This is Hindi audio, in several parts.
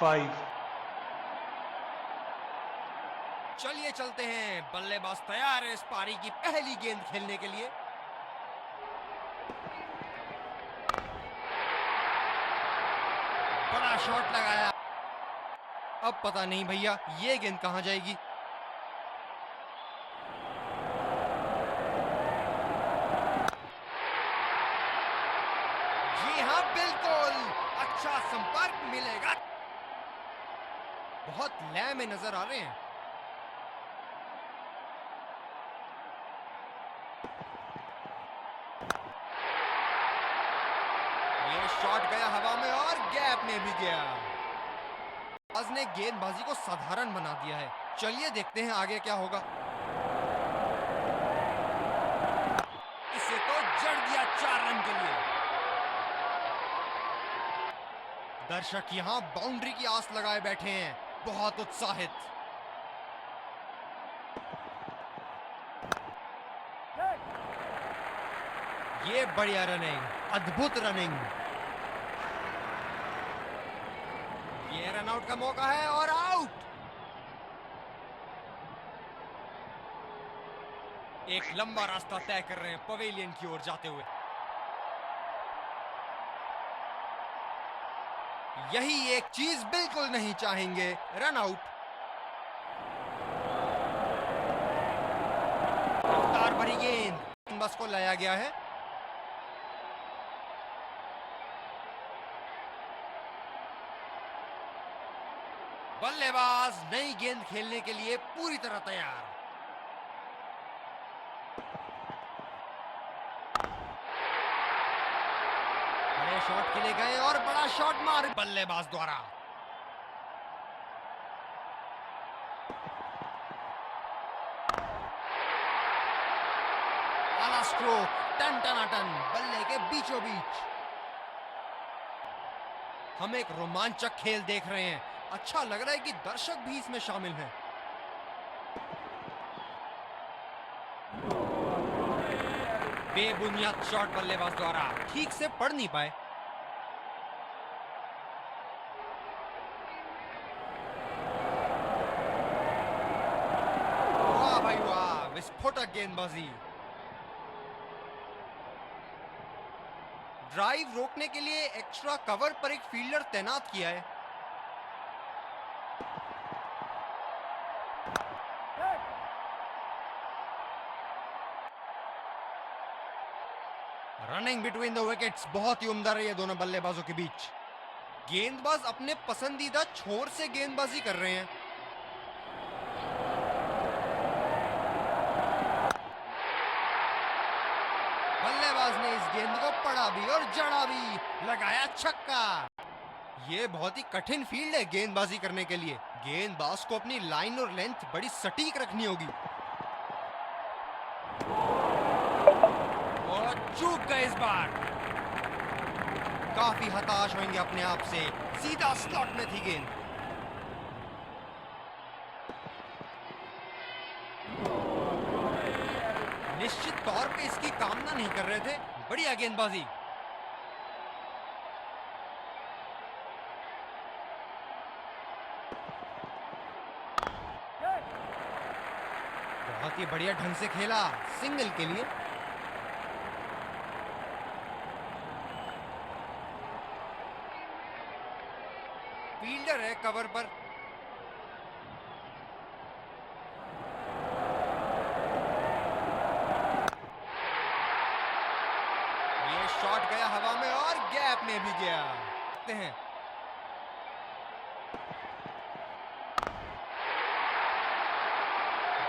5. चलिए चलते हैं, बल्लेबाज तैयार है इस पारी की पहली गेंद खेलने के लिए। बड़ा शॉट लगाया। अब पता नहीं भैया ये गेंद कहां जाएगी। जी हाँ बिल्कुल, अच्छा संपर्क मिलेगा। बहुत लय में नजर आ रहे हैं। ये शॉट गया हवा में और गैप में भी गया। आज ने गेंदबाजी को साधारण बना दिया है। चलिए देखते हैं आगे क्या होगा। इसे तो जड़ दिया 4 रन के लिए। दर्शक यहां बाउंड्री की आस लगाए बैठे हैं, बहुत उत्साहित। ये बढ़िया रनिंग, अद्भुत रनिंग। ये रन आउट का मौका है और आउट। एक लंबा रास्ता तय कर रहे हैं पवेलियन की ओर जाते हुए। यही एक चीज बिल्कुल नहीं चाहेंगे, रन आउट। रफ्तार भरी गेंद बस को लाया गया है। बल्लेबाज नई गेंद खेलने के लिए पूरी तरह तैयार। बड़े शॉट के लिए गए और बड़ा शॉट मार बल्लेबाज द्वारा। आला स्ट्रोक, टन टनाटन, बल्ले के बीचों बीच। हम एक रोमांचक खेल देख रहे हैं। अच्छा लग रहा है कि दर्शक भी इसमें शामिल हैं। बेबुनियाद शॉट बल्लेबाज द्वारा, ठीक से पढ़ नहीं पाए। वाह भाई वाह, विस्फोटक गेंदबाजी। ड्राइव रोकने के लिए एक्स्ट्रा कवर पर एक फील्डर तैनात किया है। रनिंग बिटवीन द विकेट्स बहुत ही उम्दा रही है दोनों बल्लेबाजों के बीच। गेंदबाज अपने पसंदीदा छोर से गेंदबाजी कर रहे हैं। बल्लेबाज ने इस गेंद को पढ़ा भी और जड़ा भी, लगाया छक्का। ये बहुत ही कठिन फील्ड है गेंदबाजी करने के लिए। गेंदबाज को अपनी लाइन और लेंथ बड़ी सटीक रखनी होगी। और चूक गए इस बार। काफी हताश होंगे अपने आप से, सीधा स्लॉट में थी गेंद। निश्चित तौर पे इसकी कामना नहीं कर रहे थे। बढ़िया गेंदबाजी। बहुत ही बढ़िया ढंग से खेला, सिंगल के लिए। फील्डर है कवर पर। ये शॉट गया हवा में और गैप में भी गया। देखते हैं।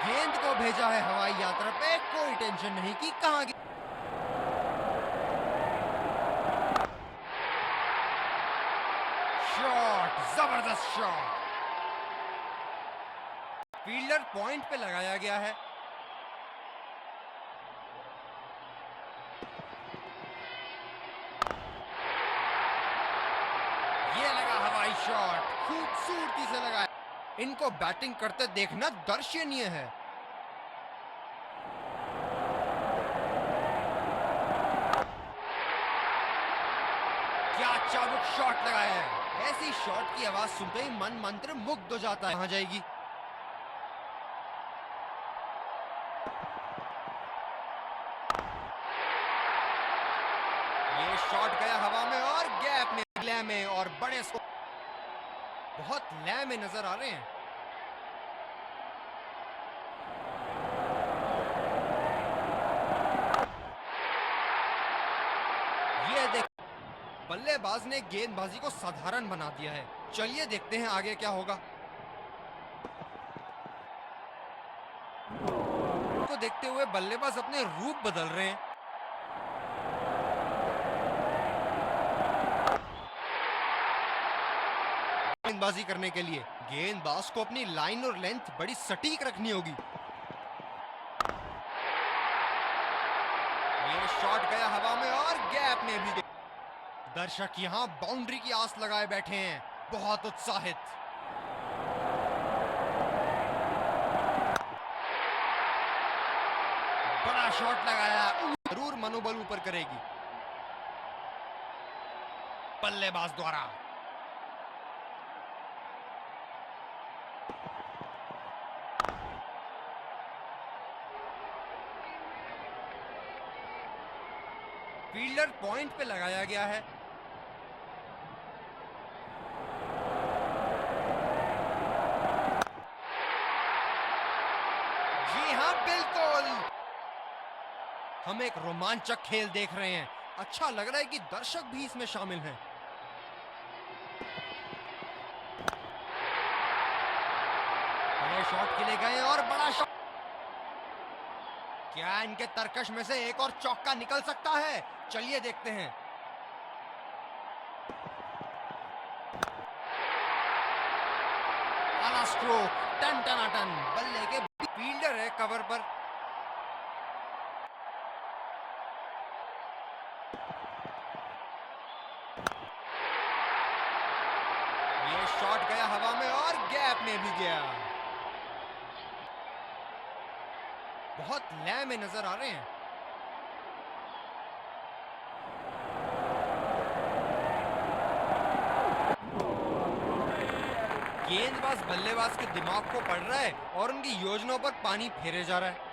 गेंद को भेजा है हवाई यात्रा पे, कोई टेंशन नहीं कि कहां गया। शॉट, जबरदस्त शॉट। फील्डर पॉइंट पे लगाया गया है। ये लगा हवाई शॉट, खूबसूरती से लगाया। इनको बैटिंग करते देखना दर्शनीय है। क्या चाबुक शॉट लगाया है। ऐसी शॉट की आवाज सुनते ही मन मंत्र मुग्ध हो जाता है। कहां जाएगी? ये शॉट गया हवा में और गैप में, लय में और बड़े बहुत लय में नजर आ रहे हैं। ये देख, बल्लेबाज ने गेंदबाजी को साधारण बना दिया है। चलिए देखते हैं आगे क्या होगा। को देखते हुए बल्लेबाज अपने रूप बदल रहे हैं। गेंदबाजी करने के लिए गेंदबाज को अपनी लाइन और लेंथ बड़ी सटीक रखनी होगी। ये शॉट गया हवा में और गैप में भी। दर्शक यहां बाउंड्री की आस लगाए बैठे हैं, बहुत उत्साहित। बड़ा शॉट लगाया, जरूर मनोबल ऊपर करेगी बल्लेबाज द्वारा। फील्डर पॉइंट पे लगाया गया है। जी हां, बिल्कुल। हम एक रोमांचक खेल देख रहे हैं। अच्छा लग रहा है कि दर्शक भी इसमें शामिल हैं। बड़े शॉट के लिए गए और बड़ा शॉट। क्या इनके तरकश में से एक और चौका निकल सकता है? चलिए देखते हैं। आला स्ट्रोक, टन टनाटन, बल्ले के फील्डर है कवर पर। ये शॉट गया हवा में और गैप में भी गया। बहुत लय में नजर आ रहे हैं। गेंदबाज बल्लेबाज के दिमाग को पढ़ रहा है और उनकी योजनाओं पर पानी फेरे जा रहा है।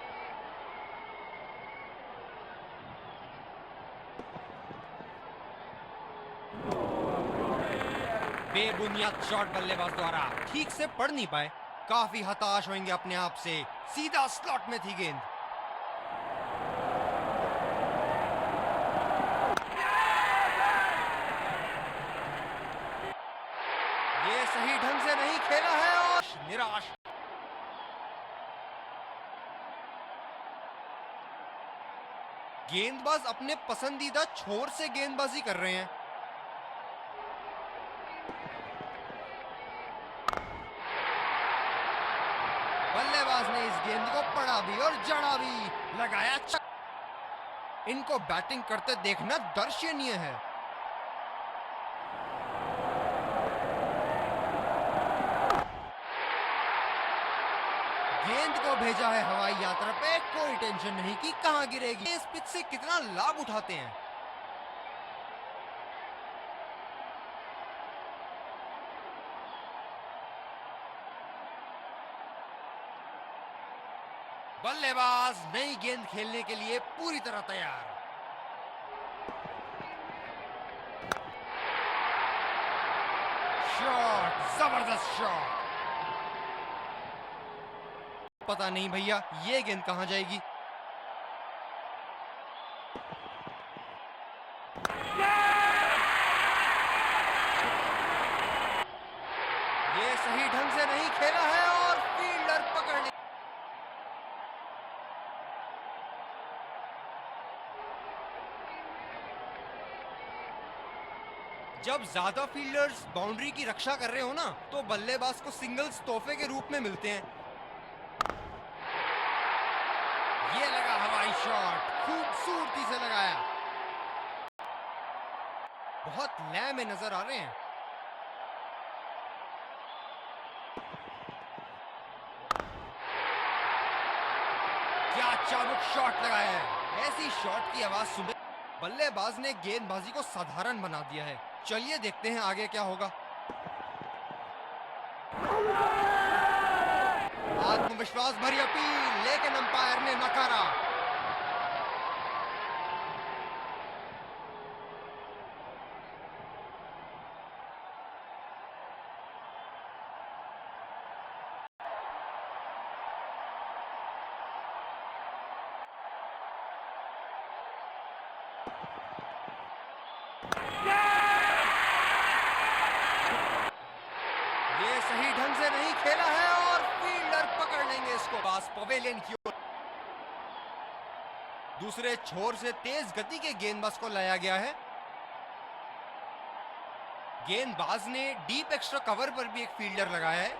बेबुनियाद शॉट बल्लेबाज द्वारा, ठीक से पढ़ नहीं पाए। काफी हताश होंगे अपने आप से। सीधा स्लॉट में थी गेंद। ये सही ढंग से नहीं खेला है और निराश। गेंदबाज अपने पसंदीदा छोर से गेंदबाजी कर रहे हैं। बल्लेबाज ने इस गेंद को पढ़ा भी और जड़ा भी, लगाया छक्का। इनको बैटिंग करते देखना दर्शनीय है। गेंद को भेजा है हवाई यात्रा पे, कोई टेंशन नहीं कि कहां गिरेगी। इस पिच से कितना लाभ उठाते हैं। बल्लेबाज नई गेंद खेलने के लिए पूरी तरह तैयार। शॉट, जबरदस्त शॉट। पता नहीं भैया ये गेंद कहां जाएगी। ये सही ढंग से नहीं खेला है और फील्डर पकड़ लिया। जब ज्यादा फील्डर्स बाउंड्री की रक्षा कर रहे हो ना, तो बल्लेबाज को सिंगल्स तोहफे के रूप में मिलते हैं। ये लगा हवाई शॉट, खूबसूरती से लगाया। बहुत लय में नजर आ रहे हैं। क्या चाबुक शॉट लगाया है। ऐसी शॉट की आवाज सुने बल्लेबाज ने गेंदबाजी को साधारण बना दिया है। चलिए देखते हैं आगे क्या होगा। आत्मविश्वास भरी अपील, लेकिन अंपायर ने नकारा। ये सही ढंग से नहीं खेला है और फील्डर पकड़ लेंगे इसको। पास पवेलियन की ओर, दूसरे छोर से तेज गति के गेंदबाज को लाया गया है। गेंदबाज ने डीप एक्स्ट्रा कवर पर भी एक फील्डर लगाया है।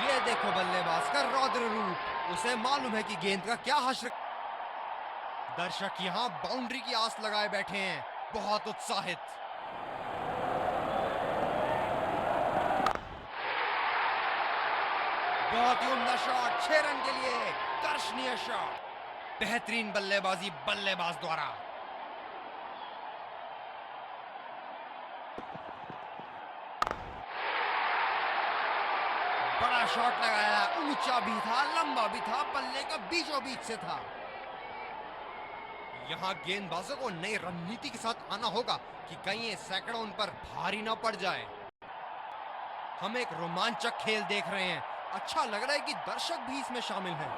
ये देखो बल्लेबाज का रौद्र रूप, उसे मालूम है कि गेंद का क्या हश्र। दर्शक यहां बाउंड्री की आस लगाए बैठे हैं, बहुत उत्साहित। बहुत ही उम्दा शॉट, 6 रन के लिए दर्शनीय शॉट। बेहतरीन बल्लेबाजी बल्लेबाज द्वारा। बड़ा शॉट लगाया, ऊंचा भी था, लंबा भी था, बल्ले का बीचों बीच से था। यहां गेंदबाजों को नई रणनीति के साथ आना होगा कि कहीं ये सैकड़ों उन पर भारी ना पड़ जाए। हम एक रोमांचक खेल देख रहे हैं। अच्छा लग रहा है कि दर्शक भी इसमें शामिल हैं।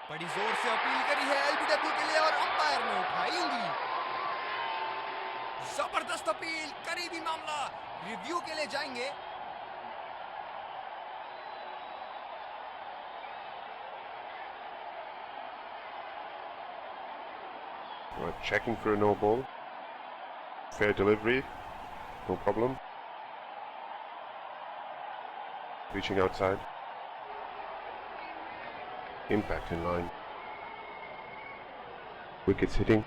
बड़ी जोर से अपील करी है एलबीडब्ल्यू के लिए और अंपायर ने उठाई उंगली। जबरदस्त अपील, करीबी मामला, रिव्यू के लिए जाएंगे। We're checking for a no ball. Fair delivery, no problem. Reaching outside. Impact in line. Wickets hitting.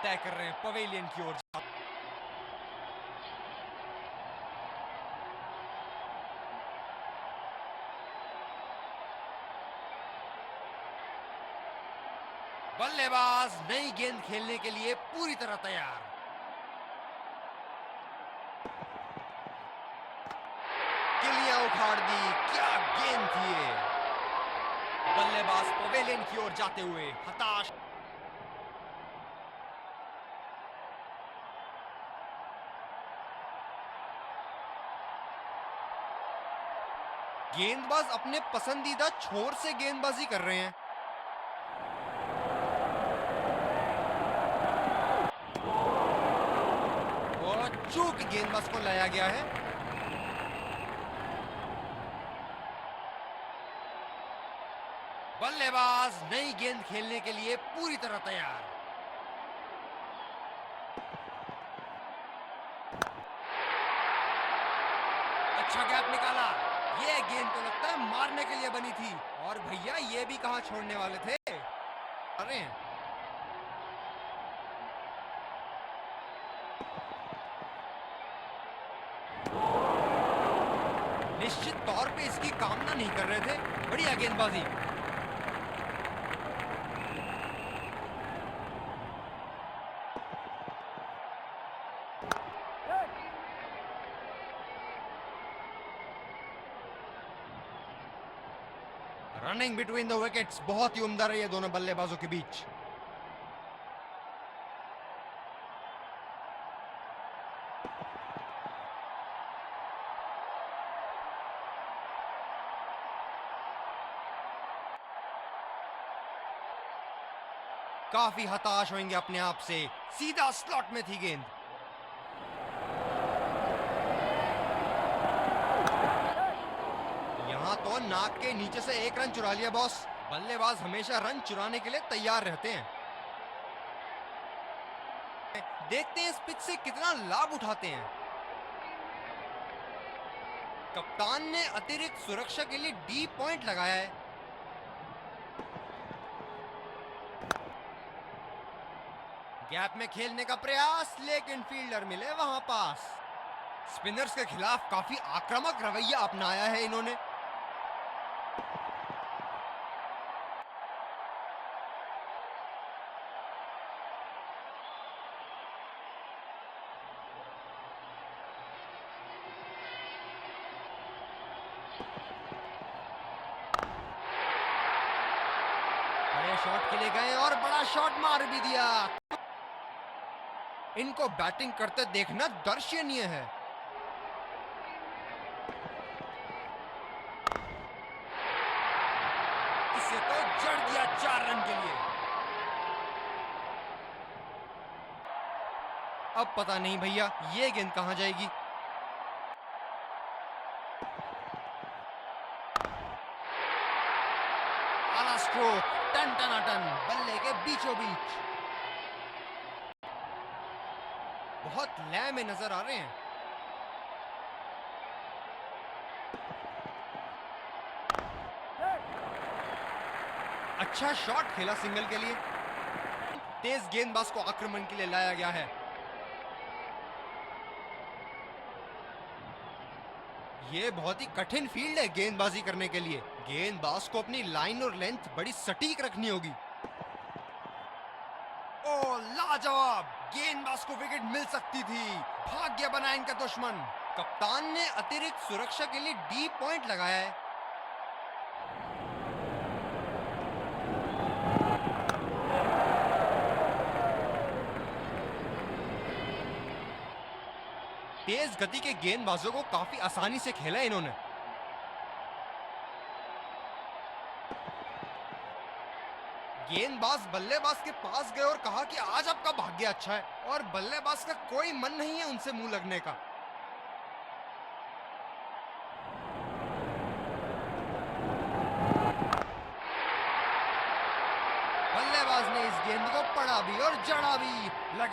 तय कर रहे हैं पवेलियन की ओर। बल्लेबाज नई गेंद खेलने के लिए पूरी तरह तैयार। किलियां उखाड़ दी, क्या गेंद थी ये। बल्लेबाज पवेलियन की ओर जाते हुए हताश। गेंदबाज अपने पसंदीदा छोर से गेंदबाजी कर रहे हैं। चूक गेंदबाज को लाया गया है। बल्लेबाज नई गेंद खेलने के लिए पूरी तरह तैयार। अच्छा गैप निकाला। ये गेंद तो लगता है मारने के लिए बनी थी। और भैया ये भी कहां छोड़ने वाले थे। अरे निश्चित तौर पे इसकी कामना नहीं कर रहे थे। बढ़िया गेंदबाजी। रनिंग बिटवीन द विकेट्स बहुत ही उम्दा रही है दोनों बल्लेबाजों के बीच। काफी हताश होंगे अपने आप से। सीधा स्लॉट में थी गेंद। यहां तो नाक के नीचे से 1 रन चुरा लिया बॉस। बल्लेबाज हमेशा रन चुराने के लिए तैयार रहते हैं। देखते हैं इस पिच से कितना लाभ उठाते हैं। कप्तान ने अतिरिक्त सुरक्षा के लिए डी पॉइंट लगाया है। गैप में खेलने का प्रयास, लेकिन फील्डर मिले वहां पास। स्पिनर्स के खिलाफ काफी आक्रामक रवैया अपनाया है इन्होंने। बड़े शॉट के लिए गए और बड़ा शॉट मार भी दिया। इनको बैटिंग करते देखना दर्शनीय है। इसे तो जड़ दिया 4 रन के लिए। अब पता नहीं भैया ये गेंद कहां जाएगी। आला स्ट्रोक, टन टनाटन, बल्ले के बीचों बीच। बहुत लय में नजर आ रहे हैं। अच्छा शॉट खेला सिंगल के लिए। तेज गेंदबाज को आक्रमण के लिए लाया गया है। ये बहुत ही कठिन फील्ड है गेंदबाजी करने के लिए। गेंदबाज को अपनी लाइन और लेंथ बड़ी सटीक रखनी होगी। ओ लाजवाब! गेंदबाज को विकेट मिल सकती थी। भाग्य बना इनका दुश्मन। कप्तान ने अतिरिक्त सुरक्षा के लिए डी पॉइंट लगाया है। तेज गति के गेंदबाजों को काफी आसानी से खेला इन्होंने। गेंदबाज बल्लेबाज के पास गए और कहा कि आज आपका भाग्य अच्छा है, और बल्लेबाज का कोई मन नहीं है उनसे मुंह लगने का। बल्लेबाज ने इस गेंद को पढ़ा भी और जड़ा भी।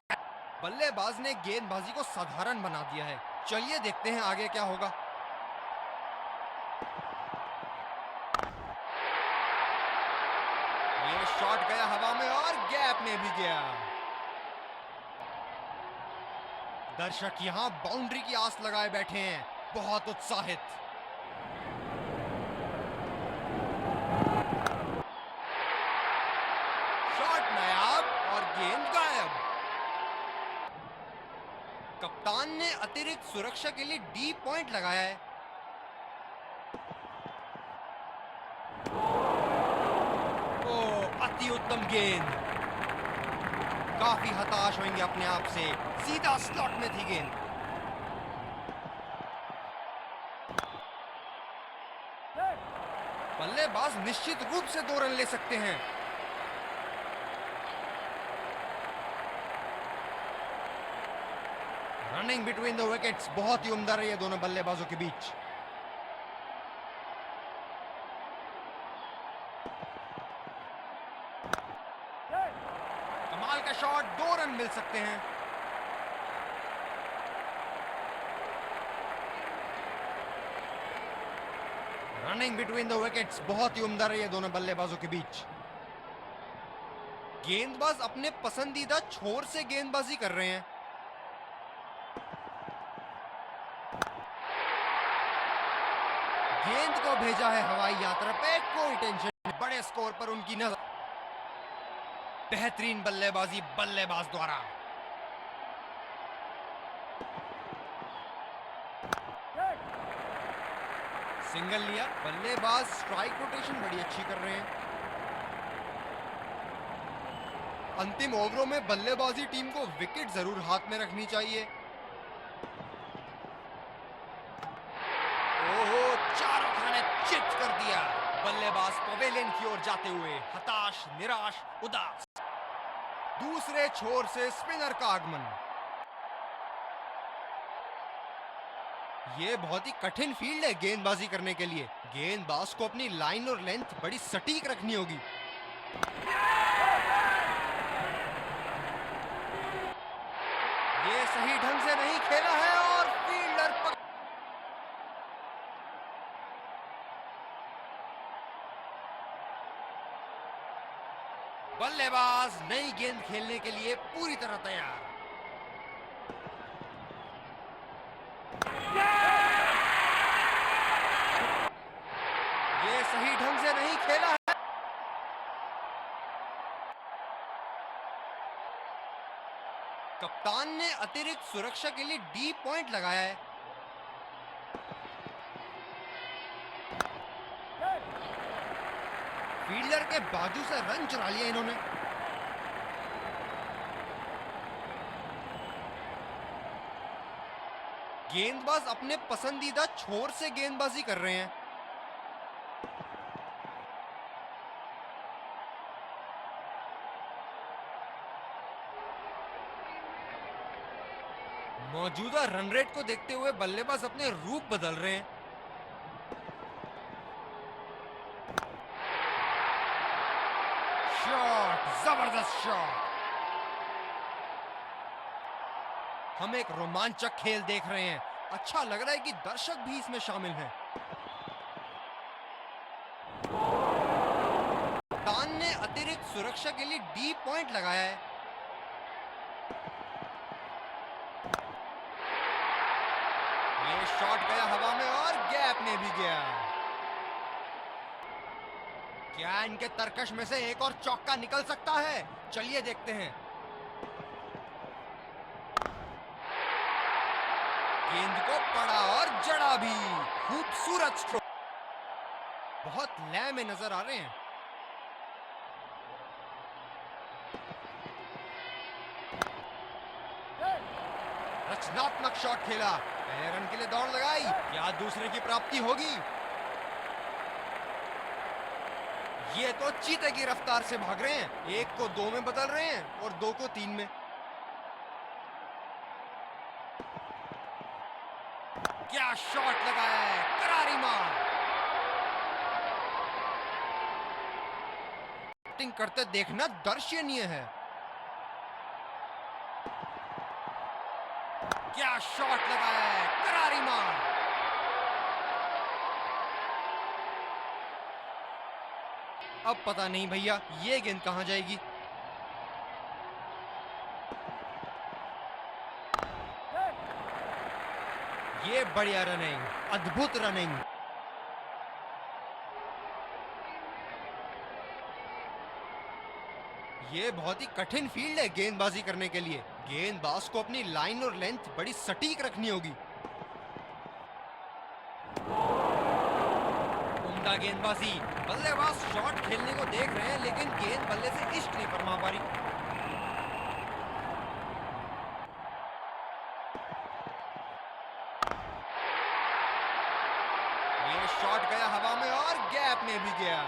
बल्लेबाज ने गेंदबाजी को साधारण बना दिया है। चलिए देखते हैं आगे क्या होगा। ये शॉट गया हवा में और गैप में भी गया। दर्शक यहां बाउंड्री की आस लगाए बैठे हैं, बहुत उत्साहित। शॉट नायाब और गेंद गायब। कप्तान ने अतिरिक्त सुरक्षा के लिए डी पॉइंट लगाया है। ओ अति उत्तम गेंद। काफी हताश होंगे अपने आप से। सीधा स्लॉट में थी गेंद। बल्लेबाज निश्चित रूप से 2 रन ले सकते हैं। रनिंग बिटवीन द विकेट्स बहुत ही उम्दा रही है दोनों बल्लेबाजों के बीच। कमाल का शॉट, 2 रन मिल सकते हैं। रनिंग बिटवीन द विकेट्स बहुत ही उम्दा रही है दोनों बल्लेबाजों के बीच। गेंदबाज अपने पसंदीदा छोर से गेंदबाजी कर रहे हैं। गेंद को भेजा है हवाई यात्रा पे, कोई टेंशन नहीं। बड़े स्कोर पर उनकी नजर। बेहतरीन बल्लेबाजी बल्लेबाज द्वारा। सिंगल लिया। बल्लेबाज स्ट्राइक रोटेशन बड़ी अच्छी कर रहे हैं। अंतिम ओवरों में बल्लेबाजी टीम को विकेट जरूर हाथ में रखनी चाहिए। ओहो, चारों खाने चित कर दिया। बल्लेबाज पवेलियन की ओर जाते हुए हताश, निराश, उदास। दूसरे छोर से स्पिनर का आगमन। ये बहुत ही कठिन फील्ड है गेंदबाजी करने के लिए। गेंदबाज को अपनी लाइन और लेंथ बड़ी सटीक रखनी होगी। ये सही ढंग से नहीं खेला है और फील्डर बल्लेबाज नई गेंद खेलने के लिए पूरी तरह तैयार। ये सही ढंग से नहीं खेला है। कप्तान ने अतिरिक्त सुरक्षा के लिए डी पॉइंट लगाया है। फील्डर के बाजू से रन चुरा लिया इन्होंने। गेंदबाज अपने पसंदीदा छोर से गेंदबाजी कर रहे हैं। मौजूदा रन रेट को देखते हुए बल्लेबाज अपने रूप बदल रहे हैं। शॉट, जबरदस्त शॉट। हम एक रोमांचक खेल देख रहे हैं। अच्छा लग रहा है कि दर्शक भी इसमें शामिल हैं। कप्तान ने अतिरिक्त सुरक्षा के लिए डी पॉइंट लगाया है। ये शॉट गया हवा में और गैप में भी गया। क्या इनके तरकश में से एक और चौका निकल सकता है? चलिए देखते हैं। गेंद को पड़ा और जड़ा भी। खूबसूरत स्ट्रोक। बहुत लय में नजर आ रहे हैं। रचनात्मक शॉट खेला। पहले रन के लिए दौड़ लगाई। क्या दूसरे की प्राप्ति होगी? ये तो चीते की रफ्तार से भाग रहे हैं। एक को 2 में बदल रहे हैं और 2 को 3 में। क्या शॉट लगाया है, करारी मार। बैटिंग करते देखना दर्शनीय है। क्या शॉट लगाया है, करारी मार। अब पता नहीं भैया ये गेंद कहां जाएगी। ये बढ़िया रनिंग, अद्भुत रनिंग। ये बहुत ही कठिन फील्ड है गेंदबाजी करने के लिए। गेंदबाज को अपनी लाइन और लेंथ बड़ी सटीक रखनी होगी। उम्दा गेंदबाजी। बल्लेबाज शॉट खेलने को देख रहे हैं लेकिन गेंद बल्ले से इश्क नहीं फरमा पा रही। ये शॉट गया हवा में और गैप में भी गया।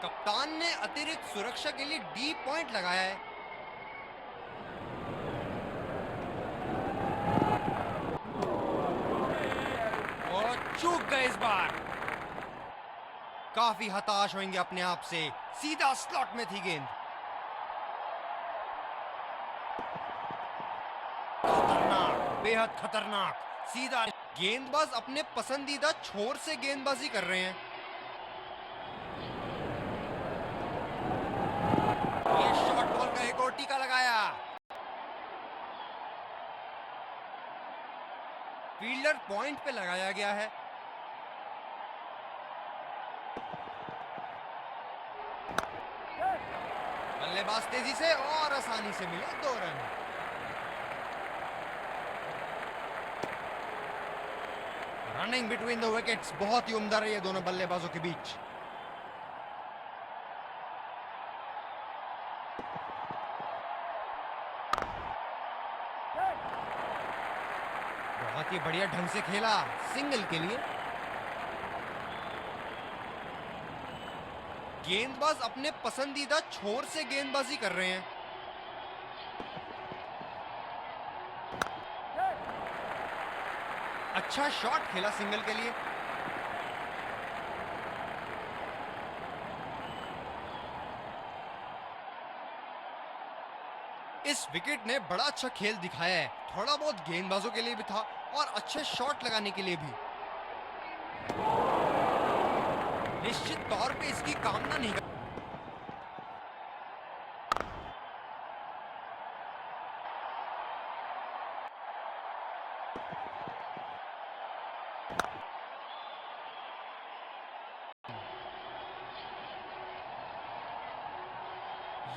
कप्तान ने अतिरिक्त सुरक्षा के लिए डी पॉइंट लगाया है। और चूक गए इस बार। काफी हताश होंगे अपने आप से। सीधा स्लॉट में थी गेंद। खतरनाक, बेहद खतरनाक। सीधा। गेंदबाज अपने पसंदीदा छोर से गेंदबाजी कर रहे हैं। ये शॉर्ट बॉल का एक और टीका लगाया। फील्डर पॉइंट पे लगाया गया है। बल्लेबाज तेजी से और आसानी से मिले 2 run. Running between the wickets बहुत ही उम्दा रही है दोनों बल्लेबाजों के बीच। बहुत ही बढ़िया ढंग से खेला सिंगल के लिए। गेंदबाज अपने पसंदीदा छोर से गेंदबाजी कर रहे हैं। अच्छा शॉट खेला सिंगल के लिए। इस विकेट ने बड़ा अच्छा खेल दिखाया है, थोड़ा बहुत गेंदबाजों के लिए भी था और अच्छे शॉट लगाने के लिए भी। निश्चित तौर पे इसकी कामना नहीं कर...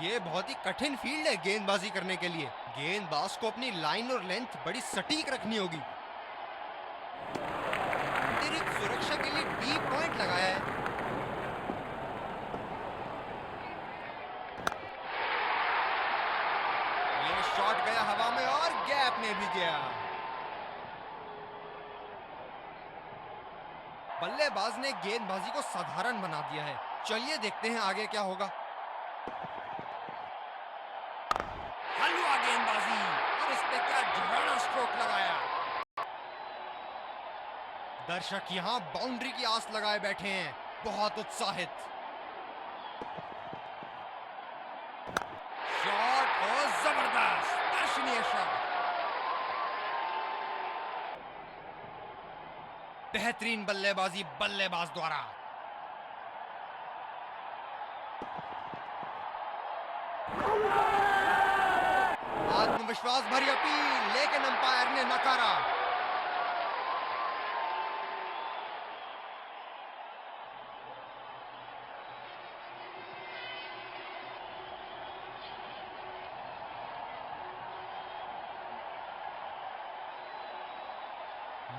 ये बहुत ही कठिन फील्ड है गेंदबाजी करने के लिए। गेंदबाज को अपनी लाइन और लेंथ बड़ी सटीक रखनी होगी। अतिरिक्त सुरक्षा के लिए डी पॉइंट लगाया है। ये शॉट गया हवा में और गैप में भी गया। बल्लेबाज ने गेंदबाजी को साधारण बना दिया है। चलिए देखते हैं आगे क्या होगा। हलवा गेंदबाजी और इस पे क्या झराना स्ट्रोक लगाया। दर्शक यहाँ बाउंड्री की आस लगाए बैठे हैं, बहुत उत्साहित। शॉट और जबरदस्त दर्शनीय शॉट। बेहतरीन बल्लेबाजी बल्लेबाज द्वारा। आत्मविश्वास भरी अपील, लेकिन अंपायर ने नकारा।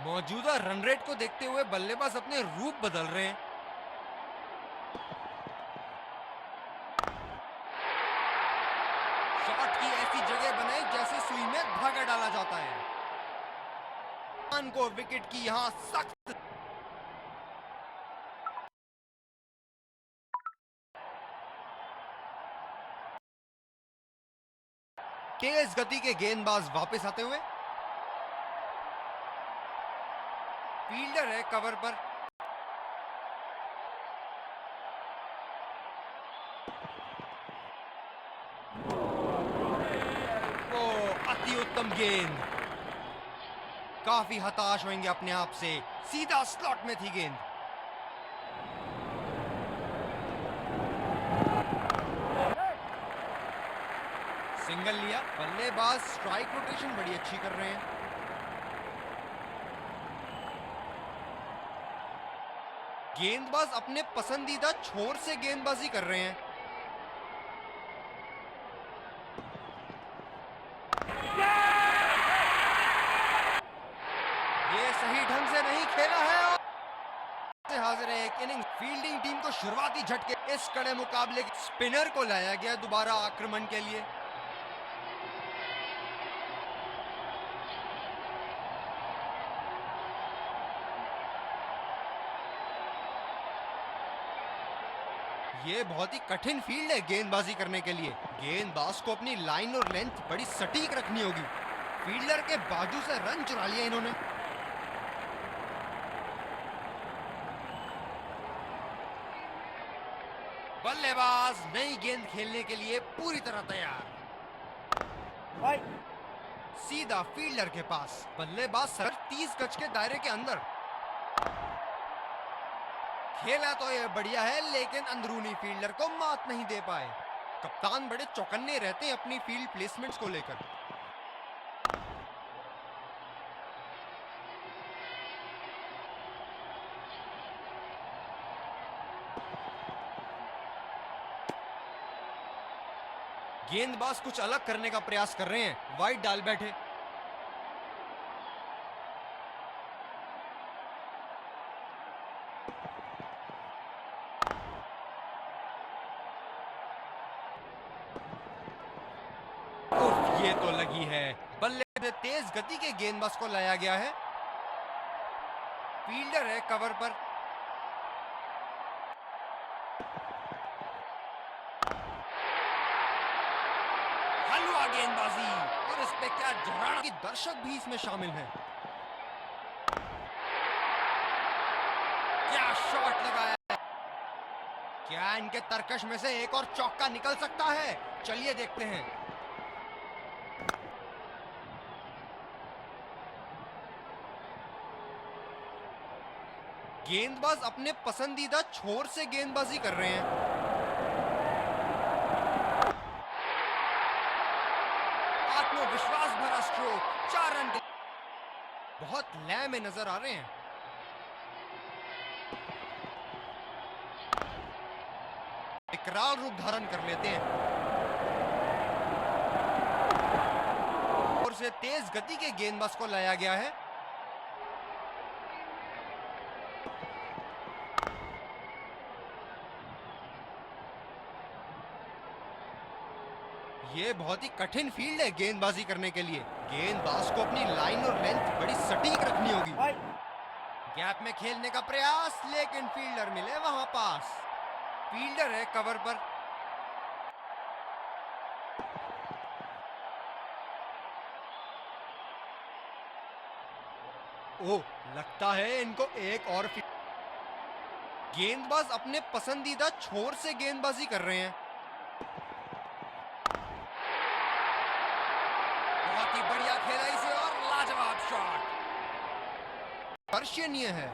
मौजूदा रन रेट को देखते हुए बल्लेबाज अपने रूप बदल रहे हैं। शॉट की ऐसी जगह बनाई जैसे सुई में धागा डाला जाता है। को विकेट की यहां सख्त तेज गति के गेंदबाज वापस आते हुए। फील्डर है कवर पर। ओ अति उत्तम गेंद। काफी हताश होंगे अपने आप से, सीधा स्लॉट में थी गेंद। सिंगल लिया। बल्लेबाज स्ट्राइक रोटेशन बड़ी अच्छी कर रहे हैं। गेंदबाज अपने पसंदीदा छोर से गेंदबाजी कर रहे हैं। ये सही ढंग से नहीं खेला है और हाजिर है एक इनिंग। फील्डिंग टीम को शुरुआती झटके। इस कड़े मुकाबले स्पिनर को लाया गया दोबारा आक्रमण के लिए। ये बहुत ही कठिन फील्ड है गेंदबाजी करने के लिए। गेंदबाज को अपनी लाइन और लेंथ बड़ी सटीक रखनी होगी। फील्डर के बाजू से रन चुरा लिया इन्होंने। बल्लेबाज नई गेंद खेलने के लिए पूरी तरह तैयार। सीधा फील्डर के पास। बल्लेबाज सर 30 गज के दायरे के अंदर। खेला तो ये बढ़िया है, लेकिन अंदरूनी फील्डर को मात नहीं दे पाए। कप्तान बड़े चौकन्ने रहते हैं अपनी फील्ड प्लेसमेंट्स को लेकर। गेंदबाज कुछ अलग करने का प्रयास कर रहे हैं, वाइड डाल बैठे। ये तो लगी है। बल्ले से तेज गति के गेंदबाज को लाया गया है। फील्डर है कवर पर। हलवा गेंदबाजी और इस पे क्या झराना की दर्शक भी इसमें शामिल हैं। क्या शॉट लगाया है। क्या इनके तरकश में से एक और चौका निकल सकता है। चलिए देखते हैं। गेंदबाज अपने पसंदीदा छोर से गेंदबाजी कर रहे हैं। आत्मविश्वास भरा स्ट्रोक, 4 रन के बहुत लय में नजर आ रहे हैं। विकराल रूप धारण कर लेते हैं और से तेज गति के गेंदबाज को लाया गया है। ये बहुत ही कठिन फील्ड है गेंदबाजी करने के लिए। गेंदबाज को अपनी लाइन और लेंथ बड़ी सटीक रखनी होगी। गैप में खेलने का प्रयास, लेकिन फील्डर मिले वहां पास। फील्डर है कवर पर। ओह, लगता है इनको एक और गेंदबाज अपने पसंदीदा छोर से गेंदबाजी कर रहे हैं। बहुत ही बढ़िया खेला इसे और लाजवाब शॉट, स्पर्शनीय है।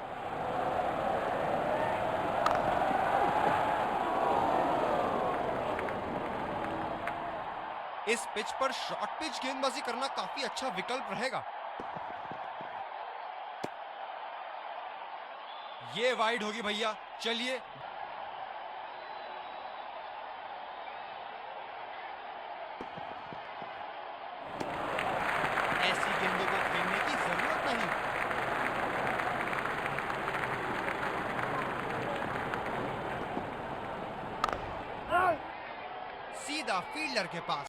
इस पिच पर शॉर्ट पिच गेंदबाजी करना काफी अच्छा विकल्प रहेगा। ये वाइड होगी भैया, चलिए। ऐसी गेंदों को खेलने की जरूरत नहीं। सीधा फील्डर के पास।